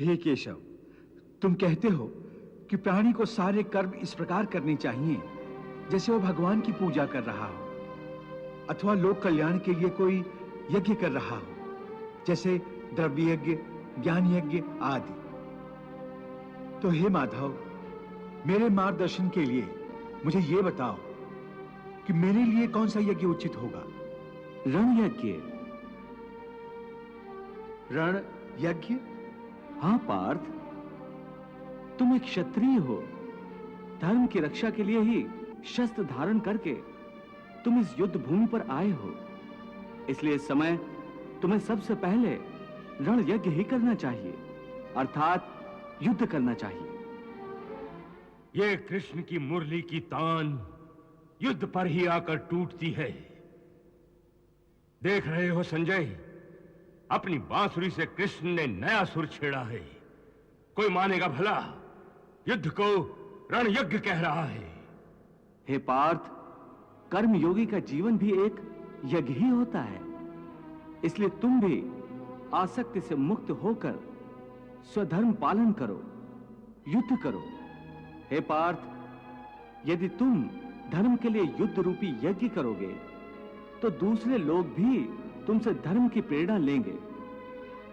हे केशव, तुम कहते हो कि प्राणी को सारे कर्म इस प्रकार करने चाहिए जैसे वो भगवान की पूजा कर रहा हो अथवा लोक कल्याण के लिए कोई यज्ञ कर रहा हो, जैसे द्रव्य यज्ञ, ज्ञान यज्ञ आदि। तो हे माधव, मेरे मार्गदर्शन के लिए मुझे ये बताओ कि मेरे लिए कौन सा यज्ञ उचित होगा। रण यज्ञ। रण यज्ञ? हाँ पार्थ, तुम एक क्षत्रिय हो। धर्म की रक्षा के लिए ही शस्त्र धारण करके तुम इस युद्ध भूमि पर आए हो। इसलिए इस समय तुम्हें सबसे पहले रण यज्ञ ही करना चाहिए, अर्थात युद्ध करना चाहिए। ये कृष्ण की मुरली की तान युद्ध पर ही आकर टूटती है। देख रहे हो संजय, अपनी बांसुरी से कृष्ण ने नया सुर छेड़ा है। कोई मानेगा भला? युद्ध को रण यज्ञ कह रहा है। हे पार्थ, कर्म योगी का जीवन भी एक यज्ञ ही होता है। इसलिए तुम भी आसक्ति से मुक्त होकर स्वधर्म पालन करो, युद्ध करो। हे पार्थ, यदि तुम धर्म के लिए युद्ध रूपी यज्ञ करोगे तो दूसरे लोग भी तुमसे धर्म की प्रेरणा लेंगे,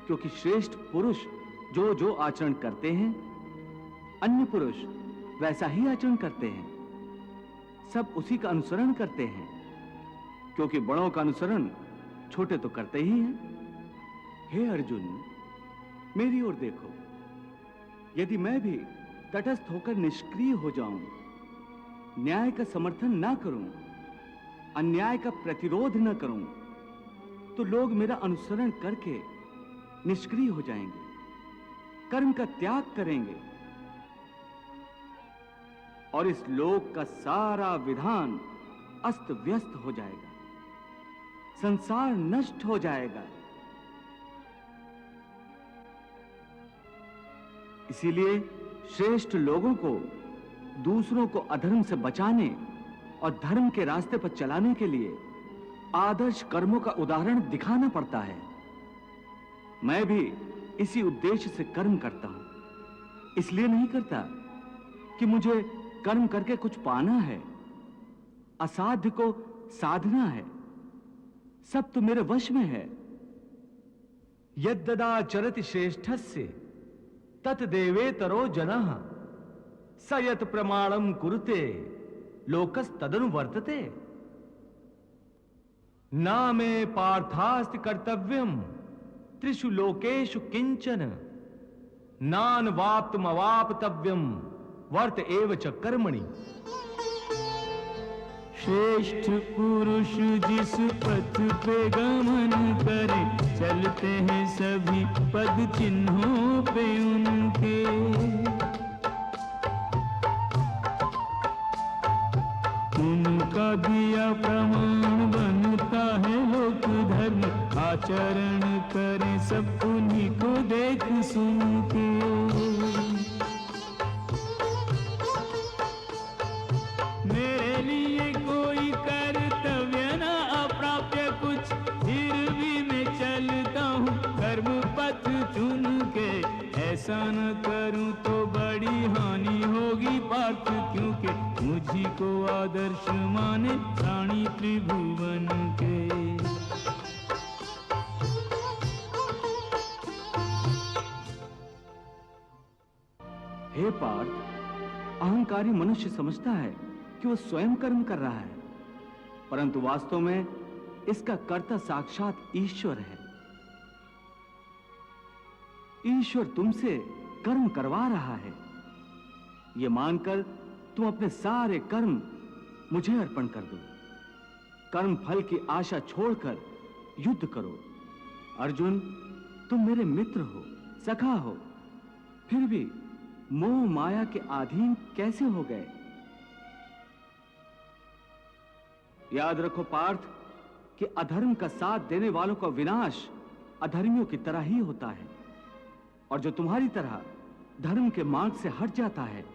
क्योंकि श्रेष्ठ पुरुष जो जो आचरण करते हैं, अन्य पुरुष वैसा ही आचरण करते हैं। सब उसी का अनुसरण करते हैं, क्योंकि बड़ों का अनुसरण छोटे तो करते ही हैं। हे अर्जुन, मेरी ओर देखो। यदि मैं भी तटस्थ होकर निष्क्रिय हो जाऊं, न्याय का समर्थन ना करूं, अन्याय का प्रतिरोध न करूं, तो लोग मेरा अनुसरण करके निष्क्रिय हो जाएंगे, कर्म का त्याग करेंगे और इस लोक का सारा विधान अस्त व्यस्त हो जाएगा, संसार नष्ट हो जाएगा। इसीलिए श्रेष्ठ लोगों को दूसरों को अधर्म से बचाने और धर्म के रास्ते पर चलाने के लिए आदर्श कर्मों का उदाहरण दिखाना पड़ता है। मैं भी इसी उद्देश्य से कर्म करता हूं। इसलिए नहीं करता कि मुझे कर्म करके कुछ पाना है, असाध्य को साधना है। सब तो मेरे वश में है। यद्ददाचरति श्रेष्ठस्य तत्देवेतरो जनः स यत् प्रमाणं कुरुते लोकस्तदनुवर्तते। ना मे पार्थास्ति कर्तव्यम त्रिषु लोकेषु किंचन नानवाप्तमवाप्तव्यम वर्त एव च कर्मणि। श्रेष्ठ पुरुष जिस पथ पे गमन करे, चलते हैं सभी पद चिन्हों पे उनके। उनका दिया प्रमाण बनता है लोक धर्म, आचरण करें सब उन्हीं को देख सुन के। मेरे लिए कोई कर्तव्य न अप्राप्य कुछ, फिर भी मैं चलता हूँ कर्म पथ चुन के। ऐसा न करूँ तो बड़ी हानि होगी पार्थ, क्योंकि मुझी को आदर्श माने प्राणी त्रिभुवन के। हे पार्थ, अहंकारी मनुष्य समझता है कि वो स्वयं कर्म कर रहा है, परंतु वास्तव में इसका कर्ता साक्षात ईश्वर है। ईश्वर तुमसे कर्म करवा रहा है। ये मानकर तुम अपने सारे कर्म मुझे अर्पण कर दो। कर्म फल की आशा छोड़कर युद्ध करो। अर्जुन, तुम मेरे मित्र हो, सखा हो, फिर भी मोह माया के अधीन कैसे हो गए? याद रखो पार्थ कि अधर्म का साथ देने वालों का विनाश अधर्मियों की तरह ही होता है, और जो तुम्हारी तरह धर्म के मार्ग से हट जाता है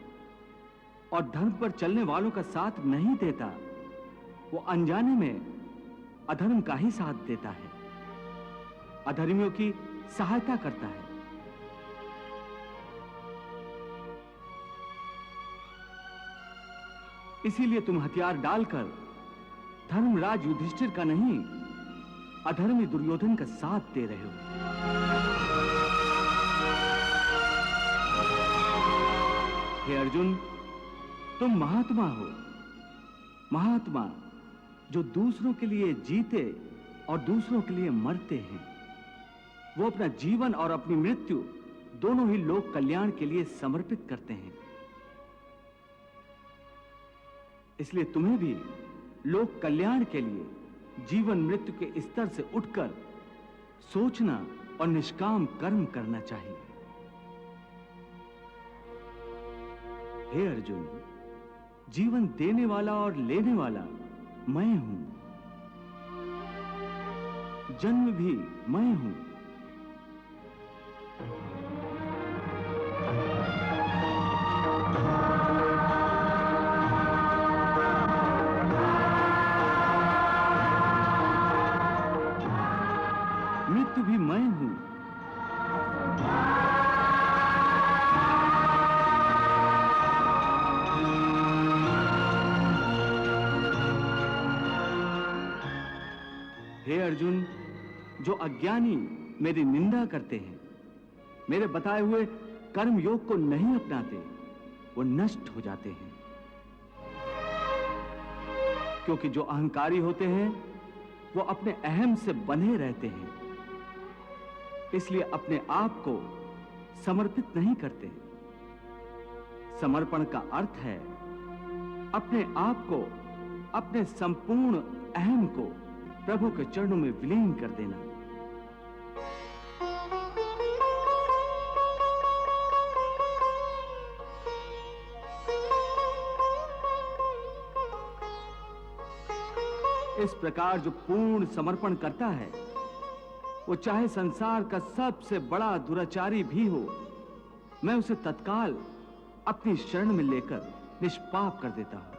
और धर्म पर चलने वालों का साथ नहीं देता, वो अनजाने में अधर्म का ही साथ देता है, अधर्मियों की सहायता करता है। इसीलिए तुम हथियार डालकर धर्मराज युधिष्ठिर का नहीं, अधर्मी दुर्योधन का साथ दे रहे हो। हे अर्जुन, तुम महात्मा हो, महात्मा जो दूसरों के लिए जीते और दूसरों के लिए मरते हैं। वो अपना जीवन और अपनी मृत्यु दोनों ही लोक कल्याण के लिए समर्पित करते हैं। इसलिए तुम्हें भी लोक कल्याण के लिए जीवन मृत्यु के स्तर से उठकर सोचना और निष्काम कर्म करना चाहिए। हे अर्जुन, जीवन देने वाला और लेने वाला मैं हूं, जन्म भी मैं हूं। मृत्यु भी मैं हूं। हे अर्जुन, जो अज्ञानी मेरी निंदा करते हैं, मेरे बताए हुए कर्म योग को नहीं अपनाते, वो नष्ट हो जाते हैं। क्योंकि जो अहंकारी होते हैं वो अपने अहम से बंधे रहते हैं, इसलिए अपने आप को समर्पित नहीं करते। समर्पण का अर्थ है अपने आप को, अपने संपूर्ण अहम को प्रभु के चरणों में विलीन कर देना। इस प्रकार जो पूर्ण समर्पण करता है, वो चाहे संसार का सबसे बड़ा दुराचारी भी हो, मैं उसे तत्काल अपनी शरण में लेकर निष्पाप कर देता हूं।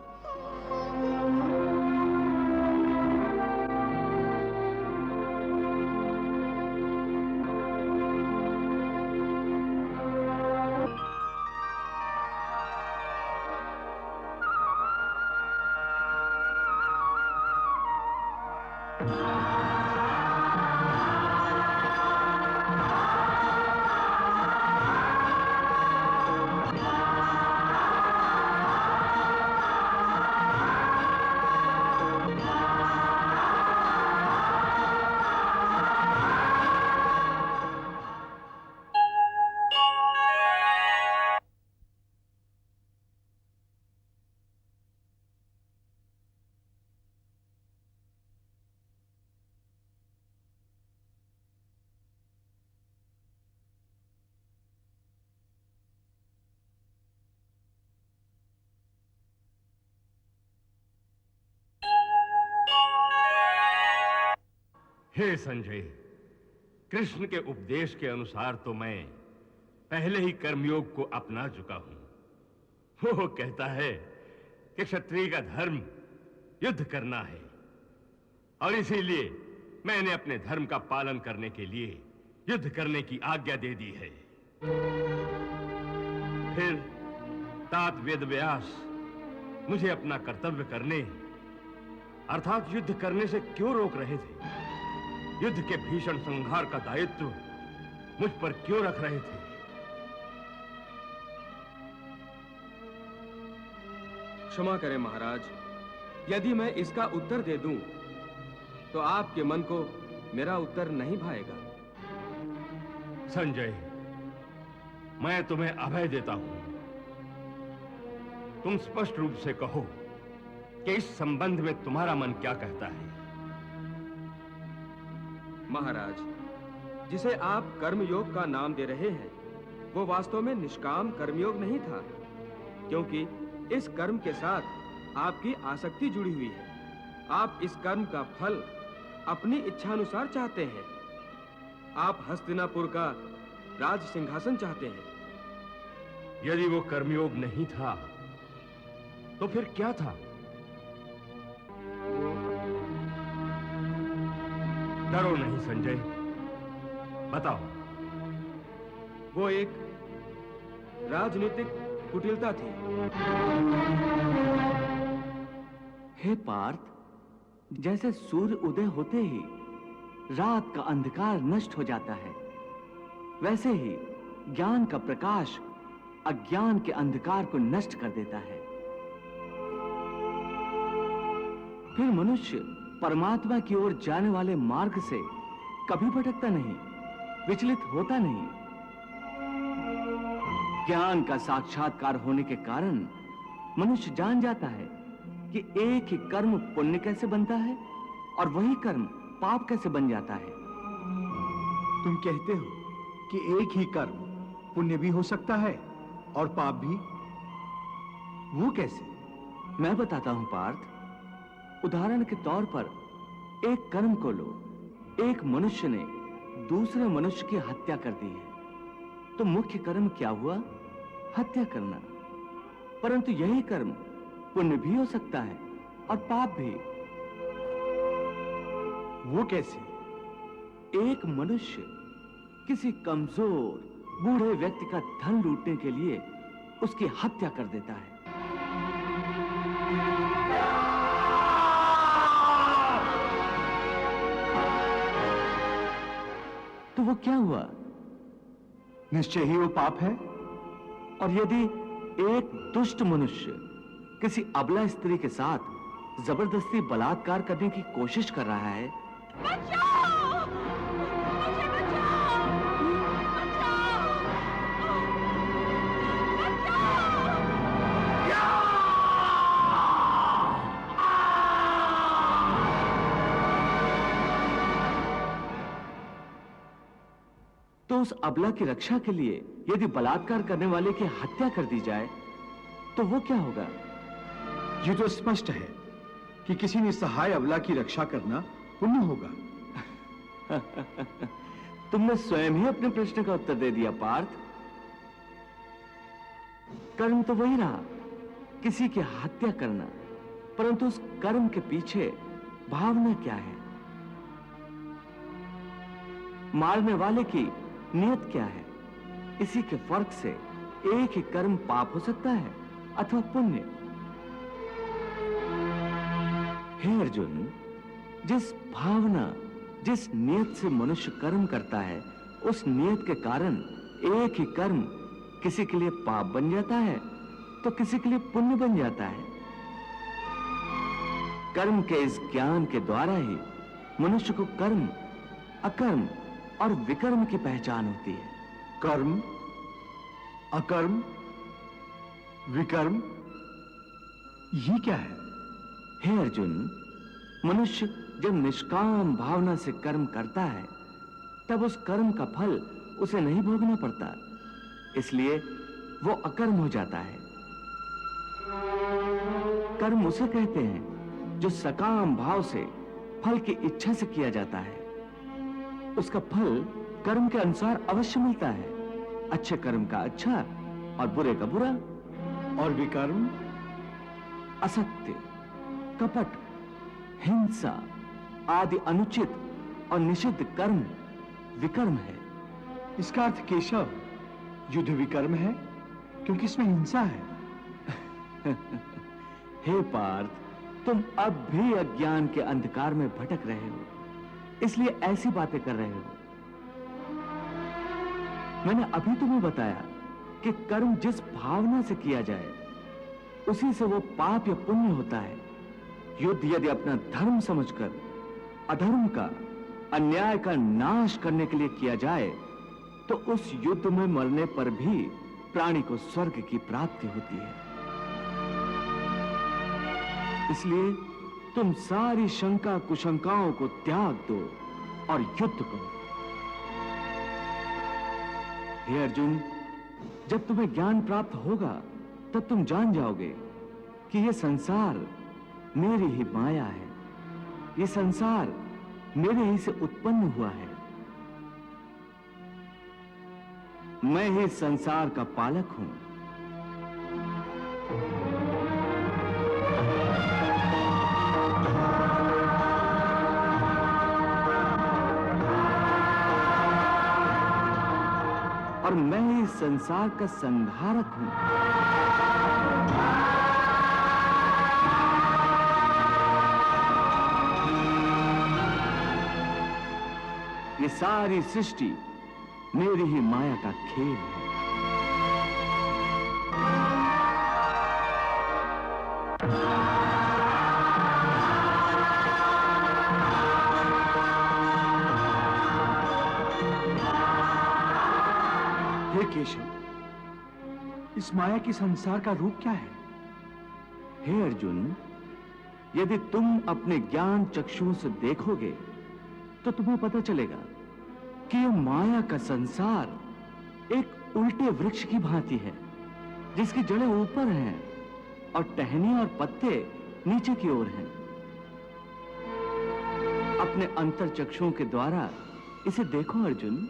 हे संजय, कृष्ण के उपदेश के अनुसार तो मैं पहले ही कर्मयोग को अपना चुका हूं। वो कहता है कि क्षत्रिय का धर्म युद्ध करना है, और इसीलिए मैंने अपने धर्म का पालन करने के लिए युद्ध करने की आज्ञा दे दी है। फिर तात वेदव्यास मुझे अपना कर्तव्य करने अर्थात युद्ध करने से क्यों रोक रहे थे? युद्ध के भीषण संहार का दायित्व मुझ पर क्यों रख रहे थे? क्षमा करें महाराज, यदि मैं इसका उत्तर दे दूं, तो आपके मन को मेरा उत्तर नहीं भाएगा। संजय, मैं तुम्हें अभय देता हूं। तुम स्पष्ट रूप से कहो कि इस संबंध में तुम्हारा मन क्या कहता है। महाराज, जिसे आप कर्मयोग का नाम दे रहे हैं, वो वास्तव में निष्काम कर्मयोग नहीं था, क्योंकि इस कर्म के साथ आपकी आसक्ति जुड़ी हुई है। आप इस कर्म का फल अपनी इच्छानुसार चाहते हैं। आप हस्तिनापुर का राज सिंहासन चाहते हैं। यदि वो कर्मयोग नहीं था, तो फिर क्या था? डरो नहीं संजय, बताओ। वो एक राजनीतिक कुटिलता थी। हे पार्थ, जैसे सूर्य उदय होते ही रात का अंधकार नष्ट हो जाता है, वैसे ही ज्ञान का प्रकाश अज्ञान के अंधकार को नष्ट कर देता है। फिर मनुष्य परमात्मा की ओर जाने वाले मार्ग से कभी भटकता नहीं, विचलित होता नहीं। ज्ञान का साक्षात्कार होने के कारण मनुष्य जान जाता है कि एक ही कर्म पुण्य कैसे बनता है और वही कर्म पाप कैसे बन जाता है। तुम कहते हो कि एक ही कर्म पुण्य भी हो सकता है और पाप भी, वो कैसे? मैं बताता हूं पार्थ। उदाहरण के तौर पर एक कर्म को लो। एक मनुष्य ने दूसरे मनुष्य की हत्या कर दी है, तो मुख्य कर्म क्या हुआ? हत्या करना। परंतु यही कर्म पुण्य भी हो सकता है और पाप भी। वो कैसे? एक मनुष्य किसी कमजोर बूढ़े व्यक्ति का धन लूटने के लिए उसकी हत्या कर देता है। तो वो क्या हुआ? निश्चय ही वो पाप है। और यदि एक दुष्ट मनुष्य किसी अबला स्त्री के साथ जबरदस्ती बलात्कार करने की कोशिश कर रहा है, बचाओ! मुझे बचाओ! बचाओ! तो उस अबला की रक्षा के लिए यदि बलात्कार करने वाले की हत्या कर दी जाए तो वो क्या होगा? ये तो स्पष्ट है कि किसी निसहाय अबला की रक्षा करना पुण्य होगा। तुमने स्वयं ही अपने प्रश्न का उत्तर दे दिया पार्थ। कर्म तो वही रहा, किसी की हत्या करना, परंतु उस कर्म के पीछे भावना क्या है? मारने वाले की नियत क्या है? इसी के फर्क से एक ही कर्म पाप हो सकता है अथवा पुण्य। हे अर्जुन, जिस भावना, जिस नियत से मनुष्य कर्म करता है, उस नियत के कारण एक ही कर्म किसी के लिए पाप बन जाता है तो किसी के लिए पुण्य बन जाता है। कर्म के इस ज्ञान के द्वारा ही मनुष्य को कर्म, अकर्म और विकर्म की पहचान होती है। कर्म, अकर्म, विकर्म, ये क्या है? हे अर्जुन, मनुष्य जब निष्काम भावना से कर्म करता है तब उस कर्म का फल उसे नहीं भोगना पड़ता, इसलिए वो अकर्म हो जाता है। कर्म उसे कहते हैं जो सकाम भाव से फल की इच्छा से किया जाता है। उसका फल कर्म के अनुसार अवश्य मिलता है, अच्छे कर्म का अच्छा और बुरे का बुरा। और विकर्म? असत्य, कपट, हिंसा आदि अनुचित और निषिद्ध कर्म विकर्म है। इसका अर्थ केशव युद्ध विकर्म है, क्योंकि इसमें हिंसा है। हे पार्थ, तुम अब भी अज्ञान के अंधकार में भटक रहे हो, इसलिए ऐसी बातें कर रहे हो। मैंने अभी तुम्हें बताया कि कर्म जिस भावना से किया जाए उसी से वो पाप या पुण्य होता है। युद्ध यदि अपना धर्म समझकर अधर्म का, अन्याय का नाश करने के लिए किया जाए तो उस युद्ध में मरने पर भी प्राणी को स्वर्ग की प्राप्ति होती है। इसलिए तुम सारी शंका कुशंकाओं को त्याग दो और युद्ध करो। हे अर्जुन, जब तुम्हें ज्ञान प्राप्त होगा तब तुम जान जाओगे कि यह संसार मेरी ही माया है, यह संसार मेरे ही से उत्पन्न हुआ है। मैं ही संसार का पालक हूं। और मैं ही संसार का संहारक हूं। ये सारी सृष्टि मेरी ही माया का खेल है। हे केशव, इस माया की संसार का रूप क्या है? हे अर्जुन, यदि तुम अपने ज्ञान चक्षुओं से देखोगे तो तुम्हें पता चलेगा कि यह माया का संसार एक उल्टे वृक्ष की भांति है, जिसकी जड़ें ऊपर हैं और टहनियां और पत्ते नीचे की ओर हैं। अपने अंतर चक्षुओं के द्वारा इसे देखो अर्जुन।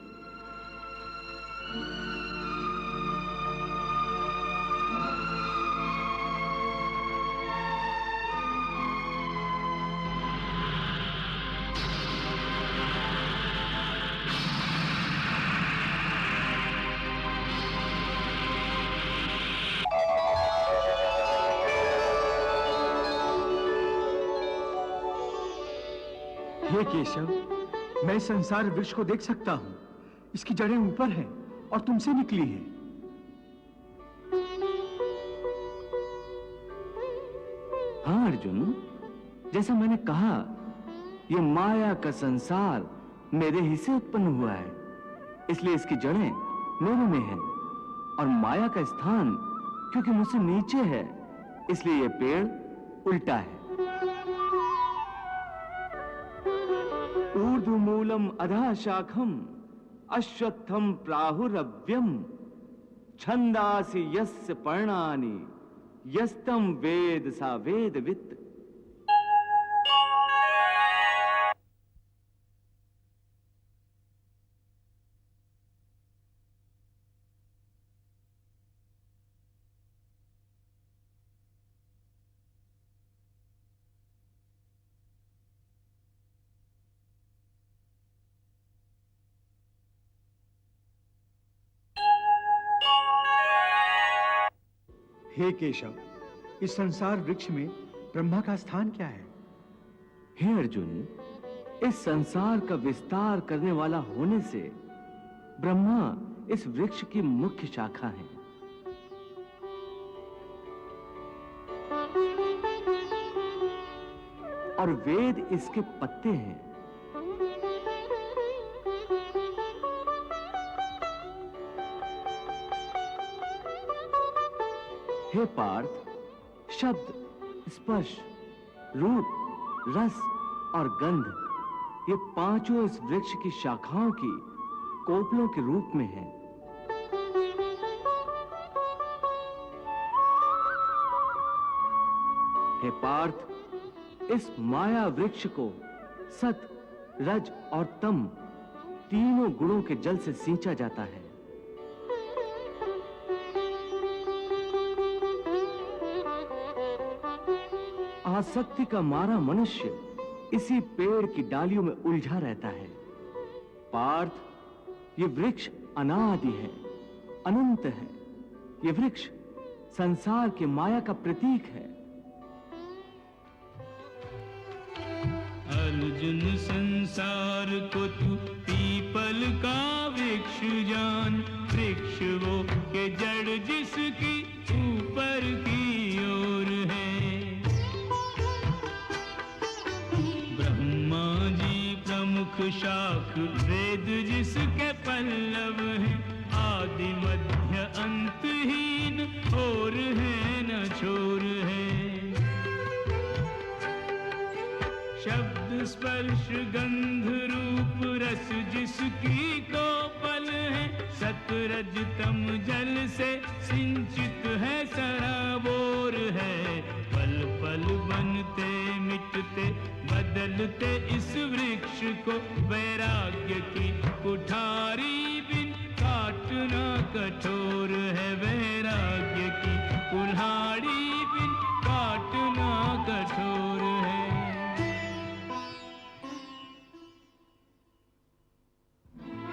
हे केशव, मैं संसार वृक्ष को देख सकता हूं। इसकी जड़ें ऊपर हैं और तुमसे निकली हैं। हाँ अर्जुन, जैसा मैंने कहा, यह माया का संसार मेरे ही से उत्पन्न हुआ है, इसलिए इसकी जड़ें मेरे में हैं और माया का स्थान क्योंकि मुझसे नीचे है, इसलिए यह पेड़ उल्टा है। ऊर्ध्वमूलम अधः शाखम अश्वत्थम प्राहुरव्यम छंदासि यस्य पर्णानि यस्तम वेद सा वेदवित्। हे केशव, इस संसार वृक्ष में ब्रह्मा का स्थान क्या है? हे अर्जुन, इस संसार का विस्तार करने वाला होने से ब्रह्मा इस वृक्ष की मुख्य शाखा है। और वेद इसके पत्ते हैं। हे पार्थ, शब्द, स्पर्श, रूप, रस और गंध, ये पांचों इस वृक्ष की शाखाओं की कोपलों के रूप में हैं। हे पार्थ, इस माया वृक्ष को सत, रज और तम तीनों गुणों के जल से सींचा जाता है। आसक्ति का मारा मनुष्य इसी पेड़ की डालियों में उलझा रहता है। पार्थ, ये वृक्ष अनादि है, अनंत है। ये वृक्ष संसार के माया का प्रतीक है। अर्जुन, संसार को तू पीपल का वृक्ष जान, वृक्ष वो के जड़ जिसकी ऊपर की ओर है। ब्रह्मा जी प्रमुख शाख, वेद जिसके पल्लव हैं, आदि मध्य अंतहीन, और है न छोर है। शब्द, स्पर्श, गंध, रूप, रस जिसकी कोपल है, सतरज तम जल से सिंचित है, सराबोर है। पल पल बनते मिटते बदलते इस वृक्ष को, वैराग्य की कुठारी बिन काटना कठोर है। वैराग्य की कुल्हाड़ी बिन काटना कठोर है।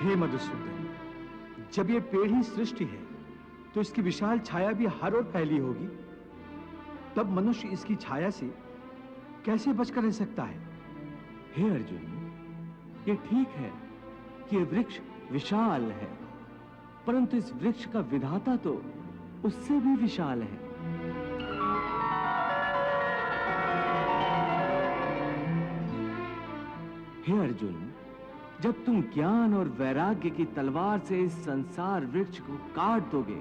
हे मधुसूदन, जब ये पेड़ ही सृष्टि है तो इसकी विशाल छाया भी हर ओर फैली होगी। तब मनुष्य इसकी छाया से कैसे बचकर रह सकता है? हे अर्जुन, ये ठीक है कि यह वृक्ष विशाल है, परंतु इस वृक्ष का विधाता तो उससे भी विशाल है। हे अर्जुन, जब तुम ज्ञान और वैराग्य की तलवार से इस संसार वृक्ष को काट दोगे,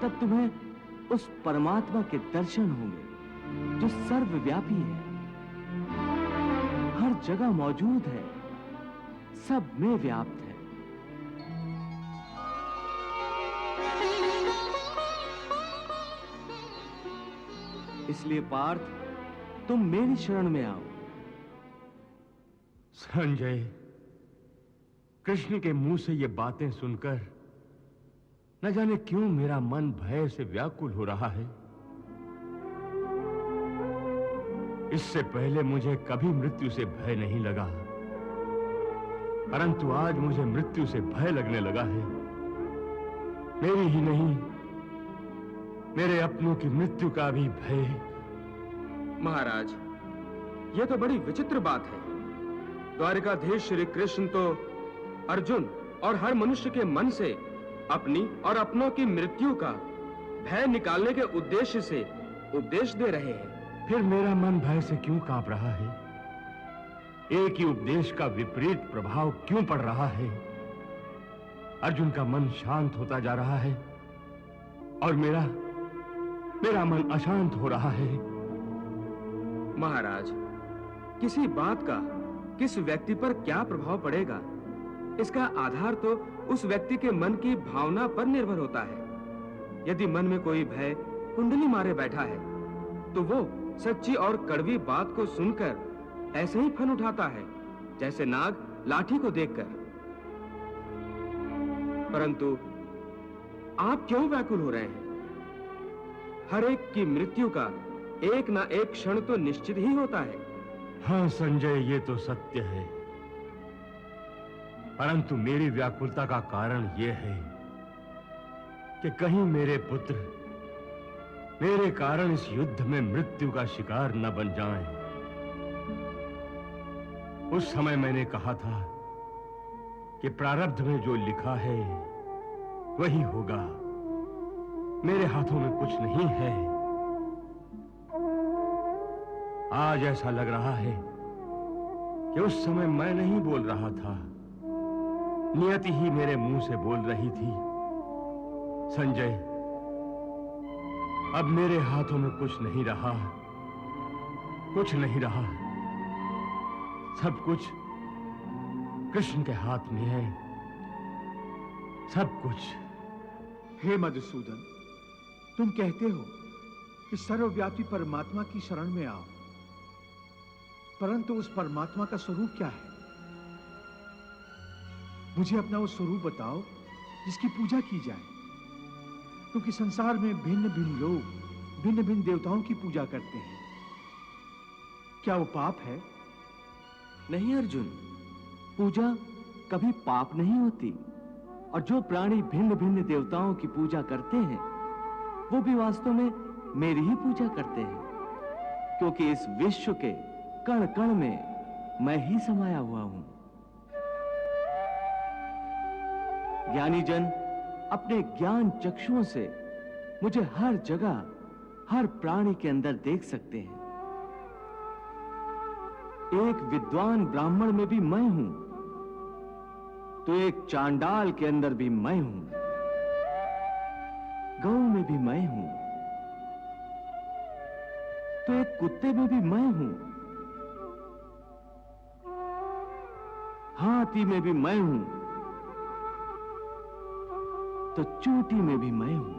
तब तुम्हें उस परमात्मा के दर्शन होंगे जो सर्वव्यापी है, हर जगह मौजूद है, सब में व्याप्त है। इसलिए पार्थ, तुम मेरी शरण में आओ। संजय, कृष्ण के मुंह से ये बातें सुनकर न जाने क्यों मेरा मन भय से व्याकुल हो रहा है। इससे पहले मुझे कभी मृत्यु से भय नहीं लगा, परंतु आज मुझे मृत्यु से भय लगने लगा है। मेरी ही नहीं, मेरे अपनों की मृत्यु का भी भय। महाराज, यह तो बड़ी विचित्र बात है। द्वारिकाधीश श्री कृष्ण तो अर्जुन और हर मनुष्य के मन से अपनी और अपनों की मृत्यु का भय निकालने के उद्देश्य से उपदेश दे रहे हैं। फिर मेरा मन भय से क्यों कांप रहा है? एक ही उपदेश का विपरीत प्रभाव क्यों पड़ रहा है? अर्जुन का मन शांत होता जा रहा है और मेरा मन अशांत हो रहा है। महाराज, किसी बात का किस व्यक्ति पर क्या प्रभाव पड़ेगा, इसका आधार तो उस व्यक्ति के मन की भावना पर निर्भर होता है। यदि मन में कोई भय कुंडली मारे बैठा है, तो वो सच्ची और कड़वी बात को सुनकर ऐसे ही फन उठाता है, जैसे नाग लाठी को देखकर। परंतु आप क्यों व्याकुल हो रहे हैं? हर एक की मृत्यु का एक ना एक क्षण तो निश्चित ही होता है। हाँ संजय, ये तो सत्य है, परंतु मेरी व्याकुलता का कारण यह है कि कहीं मेरे पुत्र मेरे कारण इस युद्ध में मृत्यु का शिकार न बन जाएं। उस समय मैंने कहा था कि प्रारब्ध में जो लिखा है वही होगा, मेरे हाथों में कुछ नहीं है। आज ऐसा लग रहा है कि उस समय मैं नहीं बोल रहा था, नियति ही मेरे मुंह से बोल रही थी। संजय, अब मेरे हाथों में कुछ नहीं रहा, कुछ नहीं रहा। सब कुछ कृष्ण के हाथ में है, सब कुछ। हे मधुसूदन, तुम कहते हो कि सर्वव्यापी परमात्मा की शरण में आओ, परंतु उस परमात्मा का स्वरूप क्या है? मुझे अपना वो स्वरूप बताओ जिसकी पूजा की जाए, क्योंकि संसार में भिन्न भिन्न लोग भिन्न भिन्न देवताओं की पूजा करते हैं। क्या वो पाप है? नहीं अर्जुन, पूजा कभी पाप नहीं होती, और जो प्राणी भिन्न भिन्न देवताओं की पूजा करते हैं वो भी वास्तव में मेरी ही पूजा करते हैं, क्योंकि इस विश्व के कण कण में मैं ही समाया हुआ हूं। ज्ञानी जन अपने ज्ञान चक्षुओं से मुझे हर जगह, हर प्राणी के अंदर देख सकते हैं। एक विद्वान ब्राह्मण में भी मैं हूं, तो एक चांडाल के अंदर भी मैं हूं, गौ में भी मैं हूं, तो एक कुत्ते में भी मैं हूं, हाथी में भी मैं हूं, तो चूंटी में भी मैं हूं।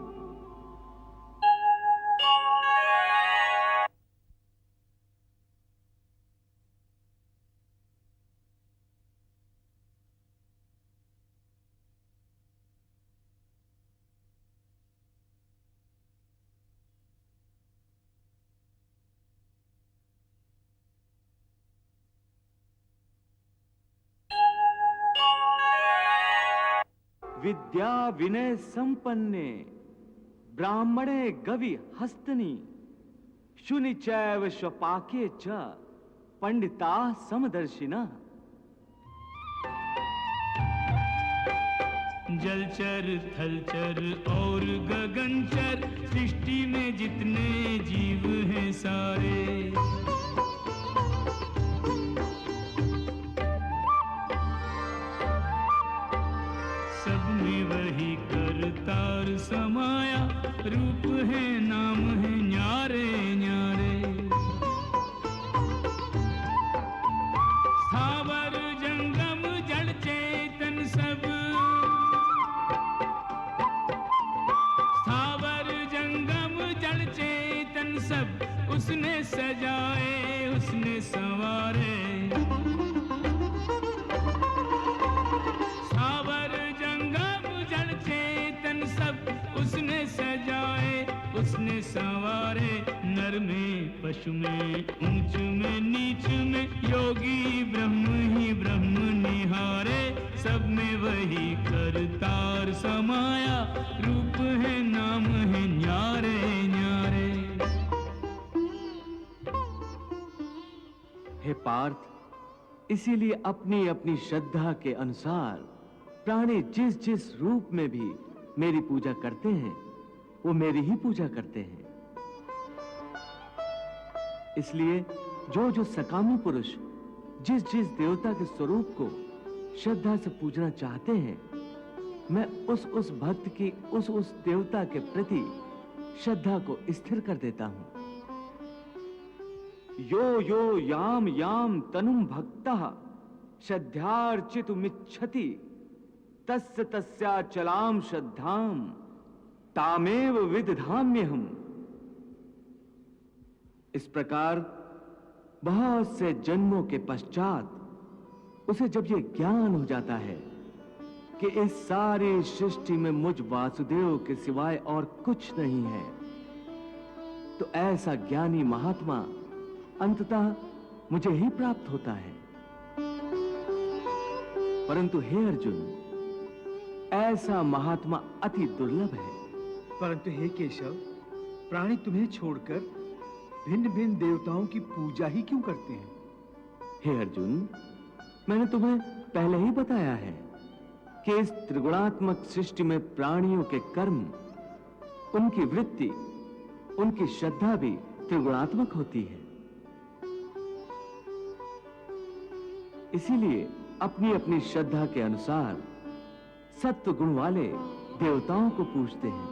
विद्या विनय संपन्ने ब्राह्मणे गवि हस्तनी शुनि चैव स्वपाके च पंडिता समदर्शिना। जलचर थलचर और गगनचर सृष्टि में जितने जीव हैं सारे, सब में वही करतार समाया, रूप है नाम है न्यारे न्यारे। स्थावर जंगम जड़ चेतन सब, सब उसने सजाए उसने संवारे। स्थावर जंगम जड़ चेतन सब उसने सजाए उसने संवारे। नर में पशु में ऊंच में नीच में योगी ब्रह्म ही ब्रह्म निहारे। सब में वही करतार समाया, रूप है नाम है न्यारे न्यारे। हे पार्थ, इसीलिए अपनी अपनी श्रद्धा के अनुसार प्राणी जिस जिस रूप में भी मेरी पूजा करते हैं वो मेरी ही पूजा करते हैं। इसलिए जो जो सकामी पुरुष जिस जिस देवता के स्वरूप को श्रद्धा से पूजना चाहते हैं, मैं उस भक्त की उस देवता के प्रति श्रद्धा को स्थिर कर देता हूं। यो यो याम याम तनुम भक्तः श्रद्धार्चितुमिच्छति तस्य तस्याचलाम श्रद्धाम तामेव विदधाम्यहम्। इस प्रकार बहुत से जन्मों के पश्चात उसे जब यह ज्ञान हो जाता है कि इस सारी सृष्टि में मुझ वासुदेव के सिवाय और कुछ नहीं है, तो ऐसा ज्ञानी महात्मा अंततः मुझे ही प्राप्त होता है। परंतु हे अर्जुन, ऐसा महात्मा अति दुर्लभ है। परंतु हे केशव, प्राणी तुम्हें छोड़कर भिन्न भिन्न देवताओं की पूजा ही क्यों करते हैं? हे अर्जुन, मैंने तुम्हें पहले ही बताया है कि इस त्रिगुणात्मक सृष्टि में प्राणियों के कर्म, उनकी वृत्ति, उनकी श्रद्धा भी त्रिगुणात्मक होती है। इसीलिए अपनी अपनी श्रद्धा के अनुसार सत्व गुण वाले देवताओं को पूजते हैं।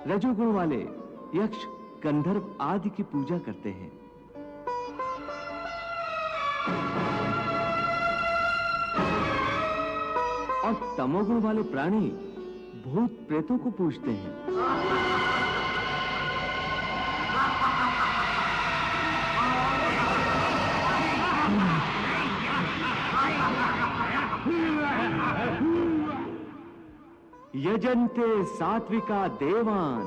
रजोगुण वाले यक्ष, गंधर्व आदि की पूजा करते हैं। और तमोगुण वाले प्राणी भूत प्रेतों को पूजते हैं। यजन्ते सात्विका देवान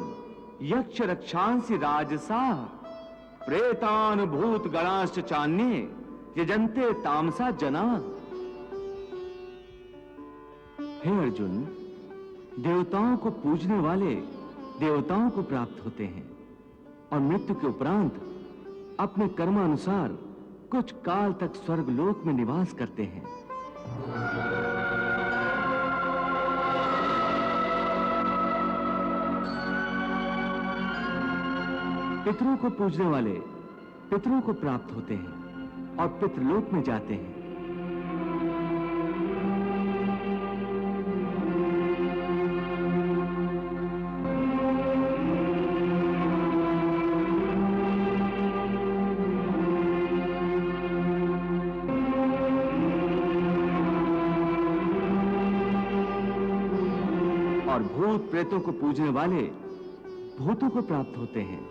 यक्ष रक्षांसि राजसा प्रेतान भूत गणाश्च चान्ये यजन्ते तामसा जना। हे अर्जुन, देवताओं को पूजने वाले देवताओं को प्राप्त होते हैं और मृत्यु के उपरांत अपने कर्मानुसार कुछ काल तक स्वर्गलोक में निवास करते हैं। पितरों को पूजने वाले पितरों को प्राप्त होते हैं और पितृलोक में जाते हैं। और भूत प्रेतों को पूजने वाले भूतों को प्राप्त होते हैं।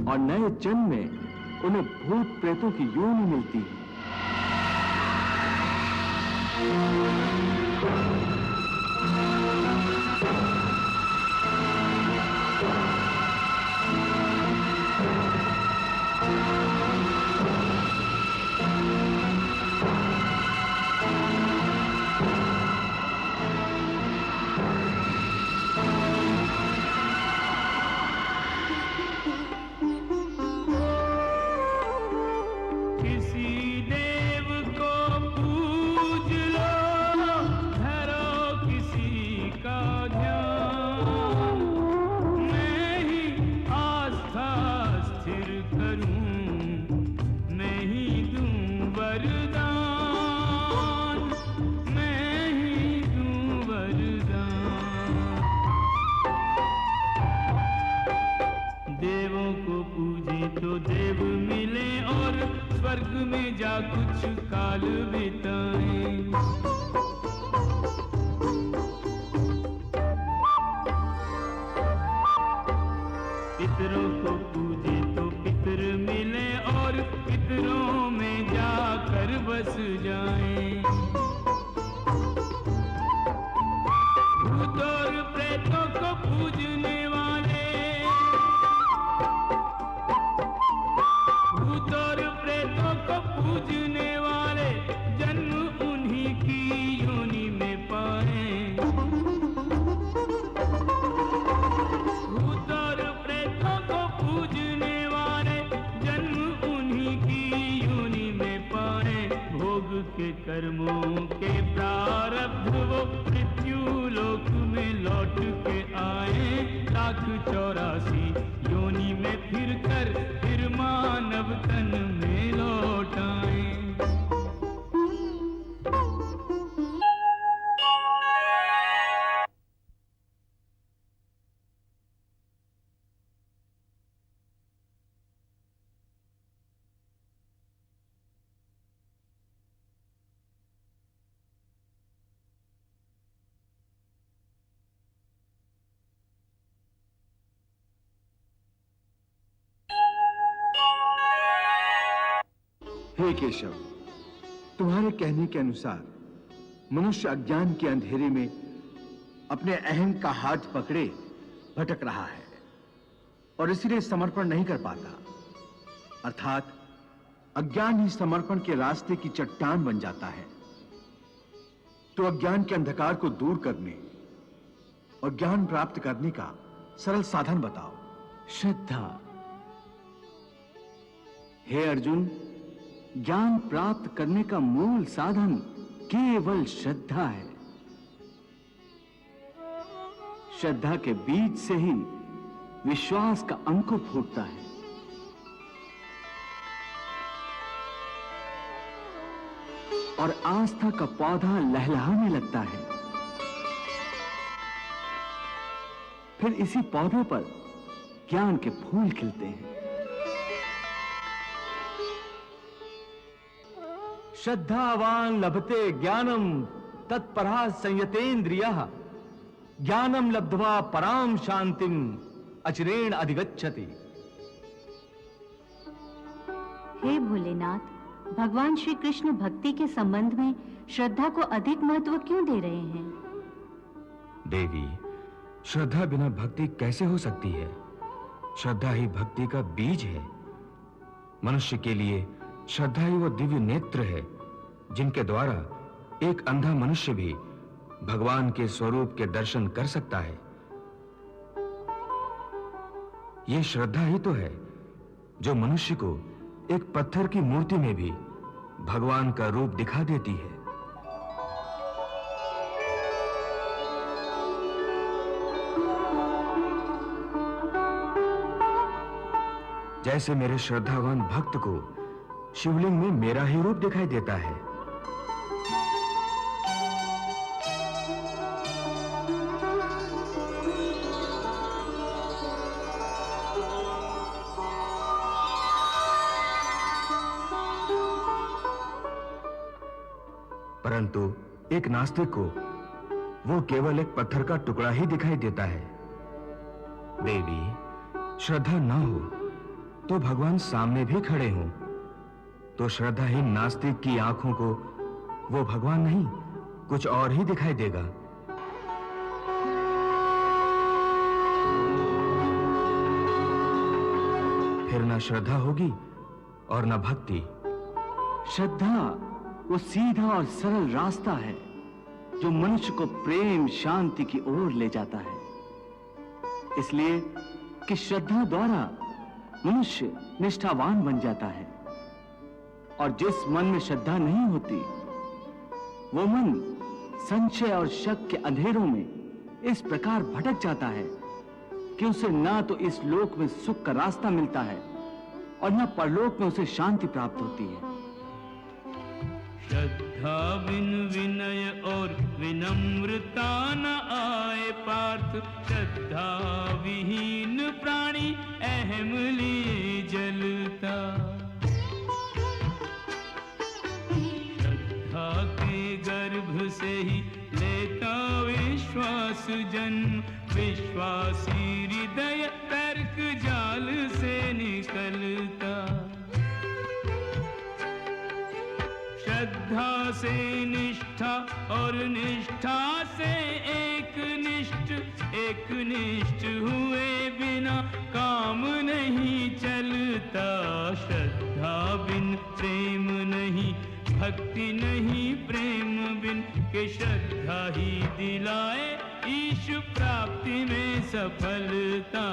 और नए जन्म में उन्हें भूत प्रेतों की योनि मिलती है। कुछ काल बिताएं। पितरों को पूजे तो पितर मिले और पितरों में जाकर बस जाएं। भूत और प्रेतों को पूजने वाले, भूत और प्रेतों को पूजने वाले जन्म उन्हीं की योनि में पाएं। भूत और प्रेतों को पूजने वाले जन्म उन्हीं की योनि में पाएं। भोग के कर्मों के प्रारब्ध वो मृत्यु लोक में लौट के आए। 1,84 योनि में फिर कर फिर मानव तन में लौट आए। हे केशव, तुम्हारे कहने के अनुसार मनुष्य अज्ञान के अंधेरे में अपने अहं का हाथ पकड़े भटक रहा है और इसलिए समर्पण नहीं कर पाता। अर्थात अज्ञान ही समर्पण के रास्ते की चट्टान बन जाता है। तो अज्ञान के अंधकार को दूर करने और ज्ञान प्राप्त करने का सरल साधन बताओ। श्रद्धा। हे अर्जुन, ज्ञान प्राप्त करने का मूल साधन केवल श्रद्धा है। श्रद्धा के बीज से ही विश्वास का अंकुर फूटता है। और आस्था का पौधा लहलहाने लगता है। फिर इसी पौधे पर ज्ञान के फूल खिलते हैं। श्रद्धावान लभते ज्ञानम तत्परा संयतेन्द्रियः ज्ञानम लब्ध्वा पराम शांतिम अचिरेण अधिगच्छति। हे भोलेनाथ, भगवान श्री कृष्ण भक्ति के संबंध में श्रद्धा को अधिक महत्व क्यों दे रहे हैं? देवी, श्रद्धा बिना भक्ति कैसे हो सकती है? श्रद्धा ही भक्ति का बीज है। मनुष्य के लिए श्रद्धा ही वो दिव्य नेत्र है जिनके द्वारा एक अंधा मनुष्य भी भगवान के स्वरूप के दर्शन कर सकता है। ये श्रद्धा ही तो है जो मनुष्य को एक पत्थर की मूर्ति में भी भगवान का रूप दिखा देती है। जैसे मेरे श्रद्धावान भक्त को शिवलिंग में मेरा ही रूप दिखाई देता है। परंतु एक नास्तिक को वो केवल एक पत्थर का टुकड़ा ही दिखाई देता है। देवी, श्रद्धा ना हो तो भगवान सामने भी खड़े हों तो श्रद्धाहीन नास्तिक की आंखों को वो भगवान नहीं कुछ और ही दिखाई देगा। फिर ना श्रद्धा होगी और ना भक्ति। श्रद्धा वो सीधा और सरल रास्ता है जो मनुष्य को प्रेम शांति की ओर ले जाता है। इसलिए कि श्रद्धा द्वारा मनुष्य निष्ठावान बन जाता है। और जिस मन में श्रद्धा नहीं होती वो मन संशय और शक के अंधेरों में इस प्रकार भटक जाता है कि उसे ना तो इस लोक में सुख का रास्ता मिलता है और ना परलोक में उसे शांति प्राप्त होती है। श्रद्धा बिन विनय और विनम्रता न आए पार्थ। श्रद्धा विहीन प्राणी अहम लिए जलता। से ही लेता विश्वास जन्म, विश्वासी हृदय तर्क जाल से निकलता। श्रद्धा से निष्ठा और निष्ठा से एक निष्ठ हुए बिना काम नहीं चलता। श्रद्धा बिन प्रेम नहीं, भक्ति नहीं प्रेम बिन, के श्रद्धा ही दिलाए ईश प्राप्ति में सफलता।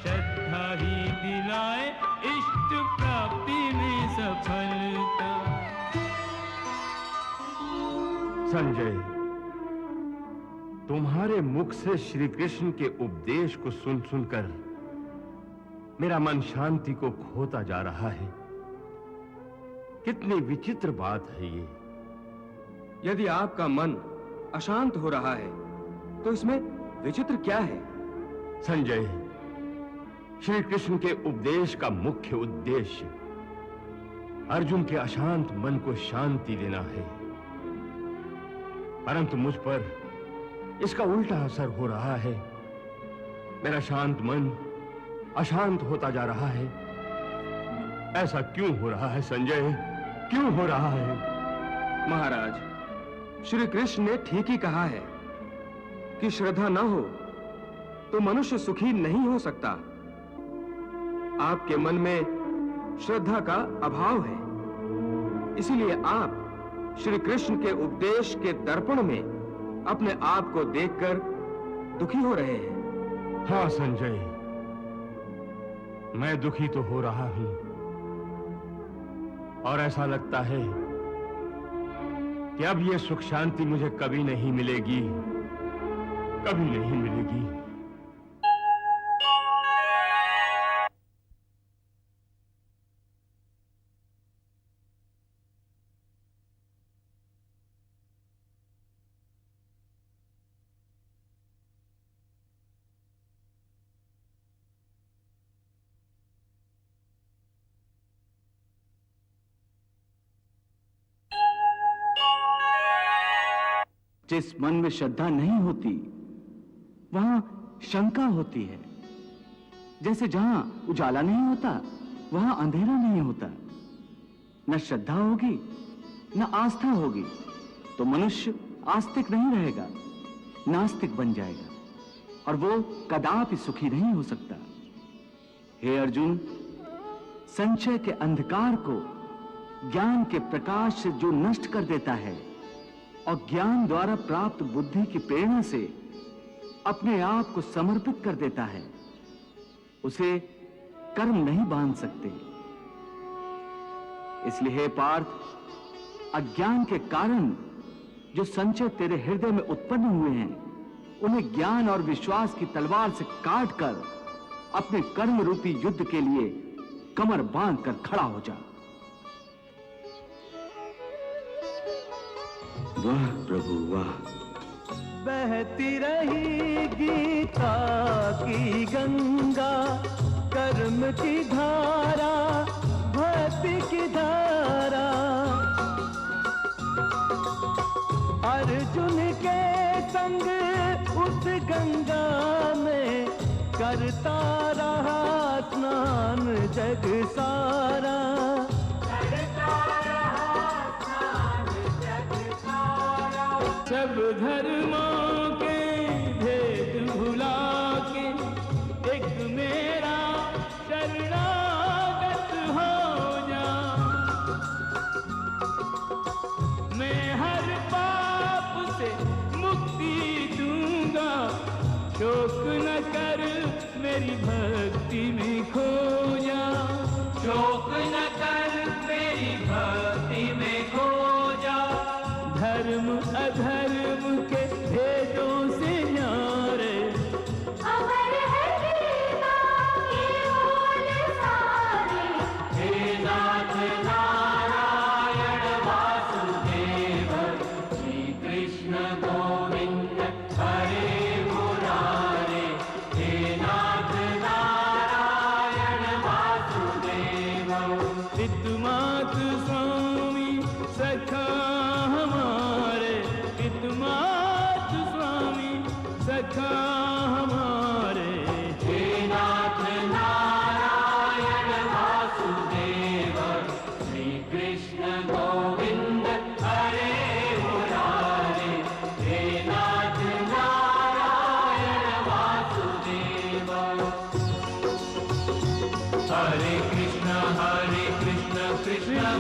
श्रद्धा ही दिलाए इष्ट प्राप्ति में सफलता। संजय, तुम्हारे मुख से श्री कृष्ण के उपदेश को सुन सुनकर मेरा मन शांति को खोता जा रहा है। कितनी विचित्र बात है ये। यदि आपका मन अशांत हो रहा है तो इसमें विचित्र क्या है? संजय, श्री कृष्ण के उपदेश का मुख्य उद्देश्य अर्जुन के अशांत मन को शांति देना है, परंतु मुझ पर इसका उल्टा असर हो रहा है। मेरा शांत मन अशांत होता जा रहा है। ऐसा क्यों हो रहा है संजय, क्यों हो रहा है? महाराज, श्री कृष्ण ने ठीक ही कहा है कि श्रद्धा न हो तो मनुष्य सुखी नहीं हो सकता। आपके मन में श्रद्धा का अभाव है, इसीलिए आप श्री कृष्ण के उपदेश के दर्पण में अपने आप को देखकर दुखी हो रहे हैं। हाँ संजय, मैं दुखी तो हो रहा हूं, और ऐसा लगता है कि अब यह सुख शांति मुझे कभी नहीं मिलेगी, कभी नहीं मिलेगी। जिस मन में श्रद्धा नहीं होती वहां शंका होती है। जैसे जहां उजाला नहीं होता वहां अंधेरा नहीं होता। न श्रद्धा होगी न आस्था होगी तो मनुष्य आस्तिक नहीं रहेगा, नास्तिक बन जाएगा, और वो कदापि सुखी नहीं हो सकता। हे अर्जुन, संशय के अंधकार को ज्ञान के प्रकाश से जो नष्ट कर देता है और ज्ञान द्वारा प्राप्त बुद्धि की प्रेरणा से अपने आप को समर्पित कर देता है, उसे कर्म नहीं बांध सकते। इसलिए हे पार्थ, अज्ञान के कारण जो संशय तेरे हृदय में उत्पन्न हुए हैं, उन्हें ज्ञान और विश्वास की तलवार से काटकर अपने कर्म रूपी युद्ध के लिए कमर बांध कर खड़ा हो जा। वाह प्रभु वाह। बहती रही गीता की गंगा, कर्म की धारा, भक्ति की धारा। अर्जुन के संग उस गंगा में करता रहा स्नान जग सारा। सब धर्मों के भेद भुला के एक मेरा शरणागत हो जा। मैं हर पाप से मुक्ति दूंगा, शोक न कर मेरी भक्ति में खो जा। शोक न कर मेरी भक्ति में खो जा। धर्म अधर्म के भेद हरे कृष्णा कृष्णा कृष्णा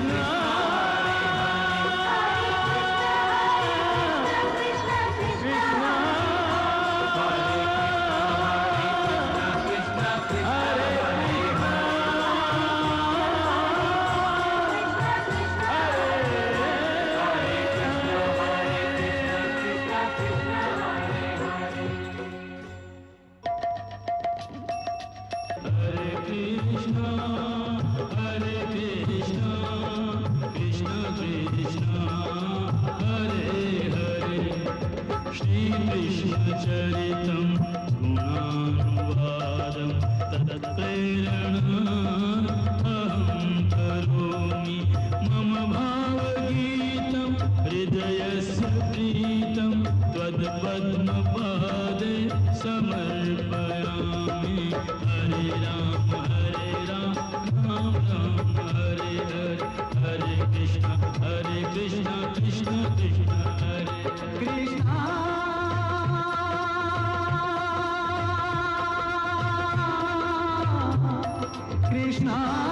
चरितं गुणानुवादं तत्प्रेरणा अहं करोमि मम भावगीतं हृदयस्य प्रीतं त्वत्पद्मपादे समर्पयामि हरे राम राम राम हरे हरे हरे कृष्ण कृष्ण कृष्ण हरे कृष्ण कृष्णा